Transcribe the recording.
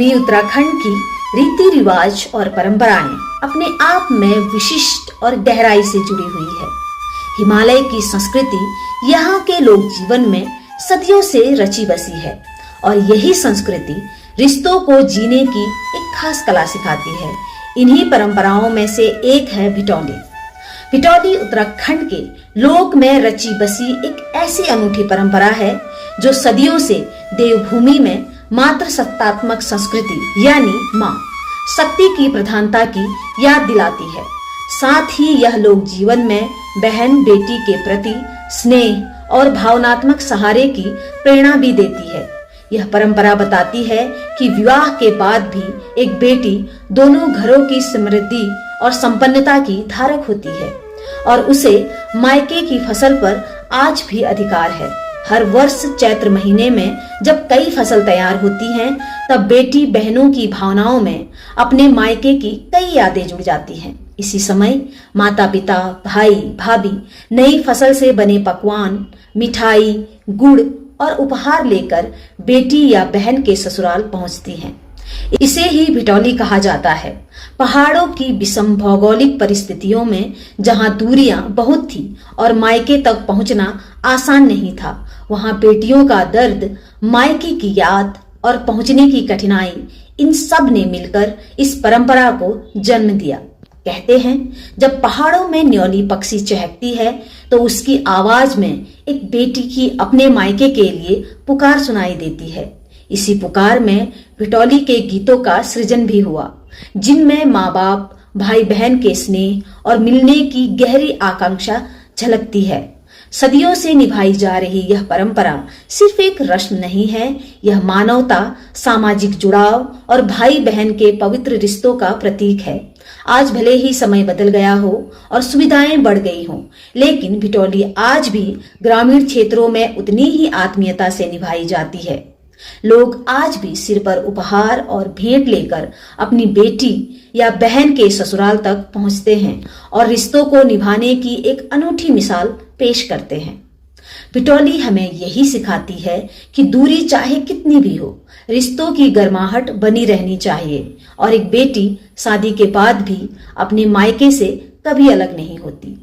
देवभूमि उत्तराखंड की रीति रिवाज और परंपराएं अपने आप में विशिष्ट और गहराई से जुड़ी हुई है। हिमालय की संस्कृति यहाँ के लोक जीवन में सदियों से रची बसी है और यही संस्कृति रिश्तों को जीने की एक खास कला सिखाती है। इन्हीं परंपराओं में से एक है भिटौली। भिटौली उत्तराखंड के लोक में रची बसी एक ऐसी अनूठी परंपरा है जो सदियों से देवभूमि में मातृ सत्तात्मक संस्कृति यानी माँ शक्ति की प्रधानता की याद दिलाती है। साथ ही यह लोक जीवन में बहन बेटी के प्रति स्नेह और भावनात्मक सहारे की प्रेरणा भी देती है। यह परंपरा बताती है कि विवाह के बाद भी एक बेटी दोनों घरों की समृद्धि और संपन्नता की धारक होती है और उसे मायके की फसल पर आज भी अधिकार है। हर वर्ष चैत्र महीने में जब कई फसल तैयार होती हैं, तब बेटी बहनों की भावनाओं में अपने मायके की कई यादें जुड़ जाती हैं। इसी समय माता पिता भाई भाभी नई फसल से बने पकवान, मिठाई, गुड़ और उपहार लेकर बेटी या बहन के ससुराल पहुंचती हैं। इसे ही भिटौली कहा जाता है। पहाड़ों की विषम भौगोलिक परिस्थितियों में जहां दूरियां बहुत थी और मायके तक पहुंचना आसान नहीं था, वहां बेटियों का दर्द, मायके की याद और पहुंचने की कठिनाई, इन सब ने मिलकर इस परंपरा को जन्म दिया। कहते हैं जब पहाड़ों में न्योली पक्षी चहकती है तो उसकी आवाज में एक बेटी की अपने मायके के लिए पुकार सुनाई देती है। इसी पुकार में भिटौली के गीतों का सृजन भी हुआ, जिनमें माँ बाप भाई बहन के स्नेह और मिलने की गहरी आकांक्षा झलकती है। सदियों से निभाई जा रही यह परंपरा सिर्फ एक रस्म नहीं है, यह मानवता, सामाजिक जुड़ाव और भाई बहन के पवित्र रिश्तों का प्रतीक है। आज भले ही समय बदल गया हो और सुविधाएं बढ़ गई हों, लेकिन भिटौली आज भी ग्रामीण क्षेत्रों में उतनी ही आत्मीयता से निभाई जाती है। लोग आज भी सिर पर उपहार और भेंट लेकर अपनी बेटी या बहन के ससुराल तक पहुंचते हैं और रिश्तों को निभाने की एक अनूठी मिसाल पेश करते हैं। भिटौली हमें यही सिखाती है कि दूरी चाहे कितनी भी हो, रिश्तों की गर्माहट बनी रहनी चाहिए और एक बेटी शादी के बाद भी अपने मायके से कभी अलग नहीं होती।